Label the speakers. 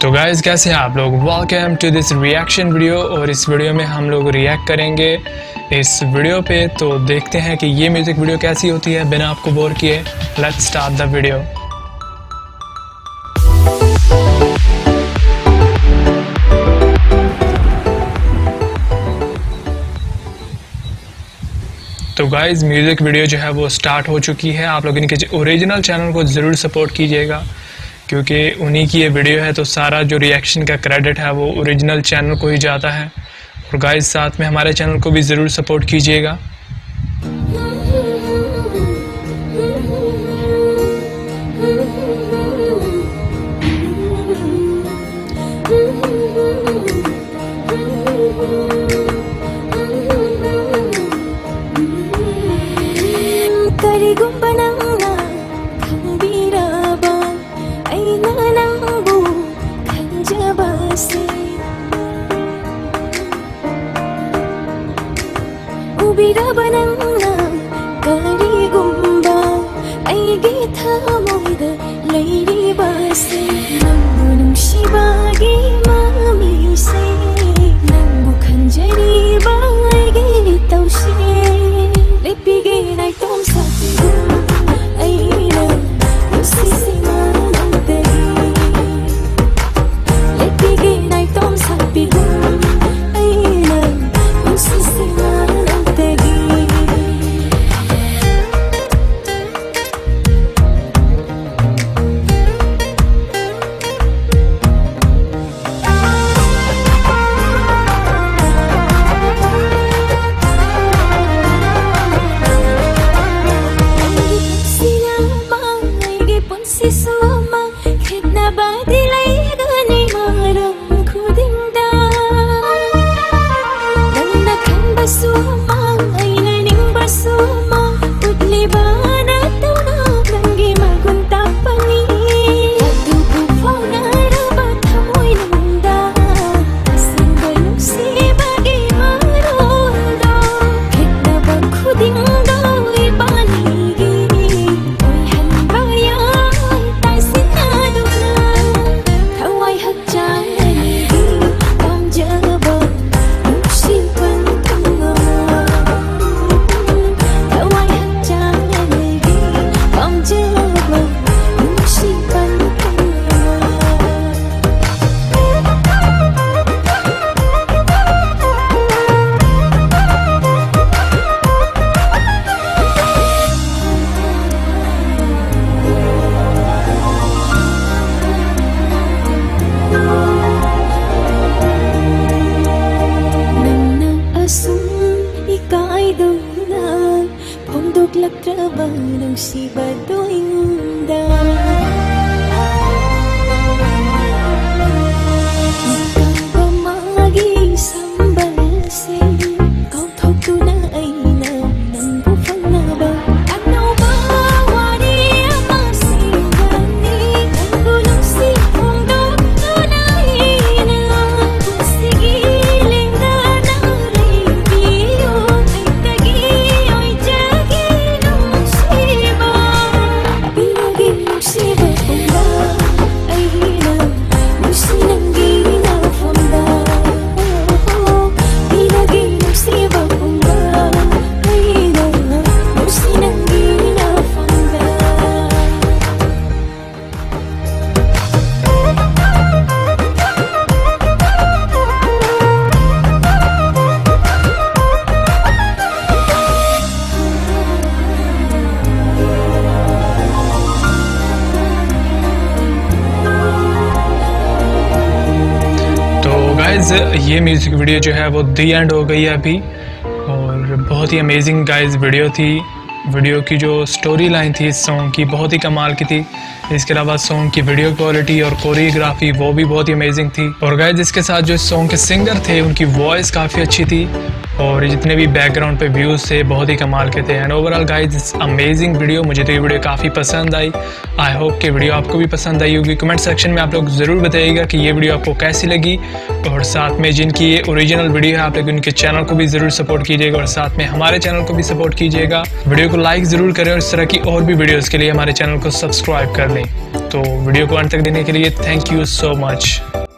Speaker 1: तो गाइस कैसे हैं आप लोग। Welcome to this reaction video. और इस वीडियो में हम लोग रिएक्ट करेंगे इस वीडियो पे। तो देखते हैं कि ये म्यूज़िक वीडियो कैसी होती है बिना आपको बोर किए। Let's start the video. तो गाइस म्यूज़िक वीडियो जो है वो स्टार्ट हो चुकी है। आप लोग इनके ओरिजिनल चैनल को ज़रूर सपोर्ट कीजिएगा क्योंकि उन्हीं की ये वीडियो है, तो सारा जो रिएक्शन का क्रेडिट है वो ओरिजिनल चैनल को ही जाता है। और गाइस साथ में हमारे चैनल को भी ज़रूर सपोर्ट कीजिएगा।
Speaker 2: Ubiraba nangna karigumba aigi thamoida leiribase nangbu nungsibagi mamise nangbu khanjariba aigi tausi lepige nai tomsa aina usisi manandai lepige nai tomsa pigu aina usisi ng sibado inda Magkamamagi sambalsin Kau thoktu na ay na Nang bufang na ba At naubawa niya masingani Ang gulong sipong dokto na ina Kung sigiling na naribiyo Ay tagiyo'y jagi
Speaker 1: ये music video जो है वो दी and हो गई है अभी। और बहुत ही अमेजिंग गाइस वीडियो थी। वीडियो की जो स्टोरी लाइन थी इस सॉन्ग की बहुत ही कमाल की थी। इसके अलावा सॉन्ग की वीडियो क्वालिटी और कोरियोग्राफी वो भी बहुत ही अमेजिंग थी। और गाइस इसके साथ जो सॉन्ग के सिंगर थे उनकी वॉइस काफ़ी अच्छी थी और जितने भी बैकग्राउंड पे व्यूज़ थे बहुत ही कमाल के थे। And overall guys it's amazing video, मुझे तो ये वीडियो काफ़ी पसंद आई। आई होप कि वीडियो आपको भी पसंद आई होगी। कमेंट सेक्शन में आप लोग ज़रूर बताइएगा कि ये वीडियो आपको कैसी लगी, और साथ में जिनकी ये ओरिजिनल वीडियो है आप लोग उनके चैनल को भी ज़रूर सपोर्ट कीजिएगा और साथ में हमारे चैनल को भी सपोर्ट कीजिएगा। वीडियो को लाइक ज़रूर करें और इस तरह की और भी वीडियोज़ के लिए हमारे चैनल को सब्सक्राइब कर लें। तो वीडियो को अंत तक देने के लिए थैंक यू सो मच।